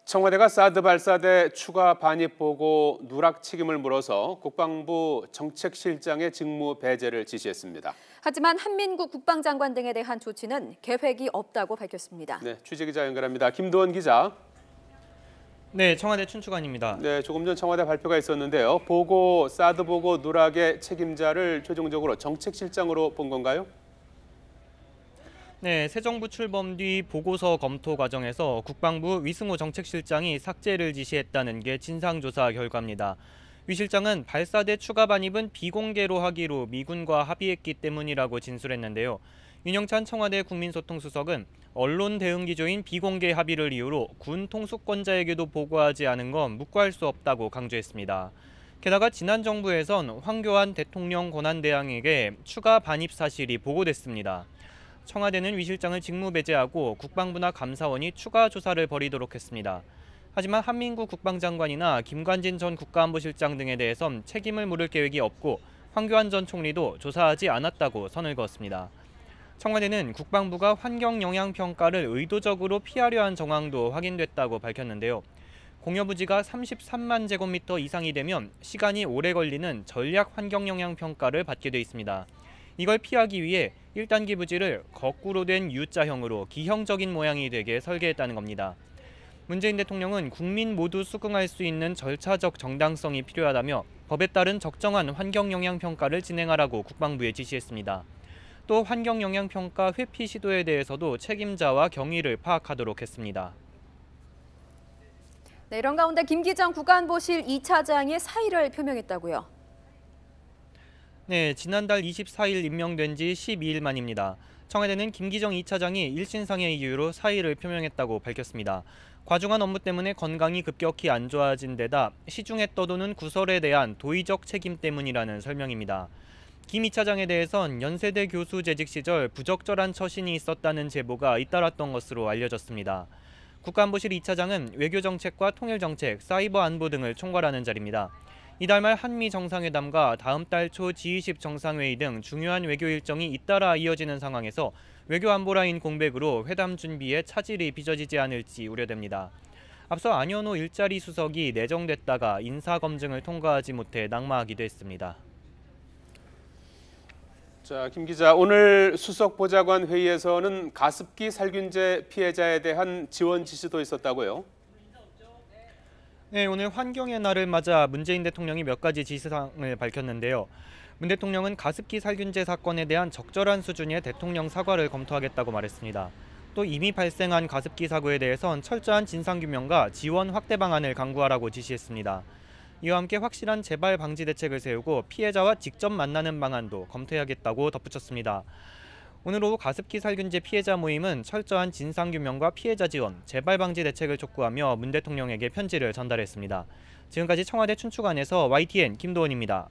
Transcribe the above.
청와대가 사드 발사대 추가 반입 보고 누락 책임을 물어서 국방부 정책실장의 직무 배제를 지시했습니다. 하지만 한민국 국방장관 등에 대한 조치는 계획이 없다고 밝혔습니다. 네, 취재기자 연결합니다. 김도원 기자. 네, 청와대 춘추관입니다. 네, 조금 전 청와대 발표가 있었는데요. 사드 보고 누락의 책임자를 최종적으로 정책실장으로 본 건가요? 네, 새 정부 출범 뒤 보고서 검토 과정에서 국방부 위승호 정책실장이 삭제를 지시했다는 게 진상조사 결과입니다. 위 실장은 발사대 추가 반입은 비공개로 하기로 미군과 합의했기 때문이라고 진술했는데요. 윤영찬 청와대 국민소통수석은 언론 대응 기조인 비공개 합의를 이유로 군 통수권자에게도 보고하지 않은 건 묵과할 수 없다고 강조했습니다. 게다가 지난 정부에선 황교안 대통령 권한대행에게 추가 반입 사실이 보고됐습니다. 청와대는 위 실장을 직무 배제하고 국방부나 감사원이 추가 조사를 벌이도록 했습니다. 하지만 한민국 국방장관이나 김관진 전 국가안보실장 등에 대해선 책임을 물을 계획이 없고 황교안 전 총리도 조사하지 않았다고 선을 그었습니다. 청와대는 국방부가 환경영향평가를 의도적으로 피하려 한 정황도 확인됐다고 밝혔는데요. 공여부지가 33만 제곱미터 이상이 되면 시간이 오래 걸리는 전략 환경영향평가를 받게 돼 있습니다. 이걸 피하기 위해 1단계 부지를 거꾸로 된 U자형으로 기형적인 모양이 되게 설계했다는 겁니다. 문재인 대통령은 국민 모두 수긍할 수 있는 절차적 정당성이 필요하다며 법에 따른 적정한 환경영향평가를 진행하라고 국방부에 지시했습니다. 또 환경영향평가 회피 시도에 대해서도 책임자와 경위를 파악하도록 했습니다. 네, 이런 가운데 김기정 국가안보실 2차장이 사의를 표명했다고요. 네, 지난달 24일 임명된 지 12일 만입니다. 청와대는 김기정 2차장이 일신상의 이유로 사의를 표명했다고 밝혔습니다. 과중한 업무 때문에 건강이 급격히 안 좋아진 데다 시중에 떠도는 구설에 대한 도의적 책임 때문이라는 설명입니다. 김 2차장에 대해선 연세대 교수 재직 시절 부적절한 처신이 있었다는 제보가 잇따랐던 것으로 알려졌습니다. 국가안보실 2차장은 외교정책과 통일정책, 사이버 안보 등을 총괄하는 자리입니다. 이달 말 한미 정상회담과 다음 달 초 G20 정상회의 등 중요한 외교 일정이 잇따라 이어지는 상황에서 외교 안보 라인 공백으로 회담 준비에 차질이 빚어지지 않을지 우려됩니다. 앞서 안현호 일자리 수석이 내정됐다가 인사검증을 통과하지 못해 낙마하기도 했습니다. 자, 김 기자, 오늘 수석 보좌관 회의에서는 가습기 살균제 피해자에 대한 지원 지시도 있었다고요? 네, 오늘 환경의 날을 맞아 문재인 대통령이 몇 가지 지시사항을 밝혔는데요. 문 대통령은 가습기 살균제 사건에 대한 적절한 수준의 대통령 사과를 검토하겠다고 말했습니다. 또 이미 발생한 가습기 사고에 대해선 철저한 진상규명과 지원 확대 방안을 강구하라고 지시했습니다. 이와 함께 확실한 재발 방지 대책을 세우고 피해자와 직접 만나는 방안도 검토해야겠다고 덧붙였습니다. 오늘 오후 가습기 살균제 피해자 모임은 철저한 진상규명과 피해자 지원, 재발 방지 대책을 촉구하며 문 대통령에게 편지를 전달했습니다. 지금까지 청와대 춘추관에서 YTN 김도원입니다.